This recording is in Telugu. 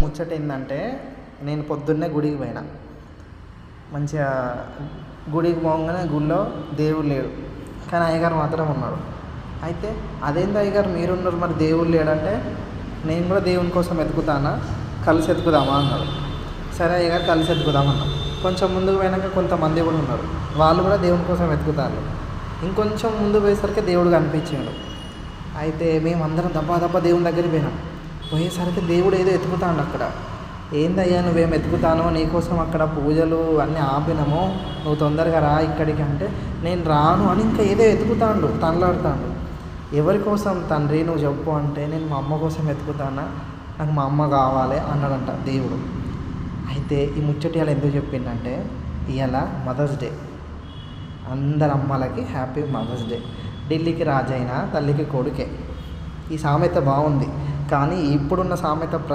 ముచ్చట ఏంటంటే, నేను పొద్దున్నే గుడికి పోయినా. మంచిగా గుడికి పోగానే గుడిలో దేవుడు లేడు, కానీ అయ్యగారు మాత్రం ఉన్నాడు. అయితే అదేంది అయ్యగారు మీరున్నారు మరి దేవుడు లేడంటే, నేను కూడా దేవుని కోసం వెతుకుతానా, కలిసి వెతుకుదామా అన్నాడు. సరే అయ్యగారు కలిసి వెతుకుదామన్నాం. కొంచెం ముందుకు పోయినాక కొంతమంది కూడా ఉన్నారు, వాళ్ళు కూడా దేవుని కోసం వెతుకుతారు. ఇంకొంచెం ముందు పోయేసరికి దేవుడు కనిపించాడు. అయితే మేమందరం దబ్బా దేవుని దగ్గరికి పోయినాం. పోయేసరికి దేవుడు ఏదో వెతుకుతాడు అక్కడ. ఏందయ్యా నువ్వేం వెతుకుతానో, నీకోసం అక్కడ పూజలు అన్నీ ఆపినాము, నువ్వు తొందరగా రా ఇక్కడికి అంటే, నేను రాను అని ఇంకా ఏదో వెతుకుతాడు, తనలాడుతాడు. ఎవరి కోసం తండ్రి నువ్వు చెప్పు అంటే, నేను మా అమ్మ కోసం వెతుకుతానా, నాకు మా అమ్మ కావాలి అన్నాడంట దేవుడు. అయితే ఈ ముచ్చటి ఇవాళ ఎందుకు చెప్పిందంటే, ఇవాళ మదర్స్ డే. అందరి అమ్మలకి హ్యాపీ మదర్స్ డే. ఢిల్లీకి రాజైనా తల్లికి కొడుకే. ఈ సామెత బాగుంది, కానీ ఇప్పుడున్న సామెత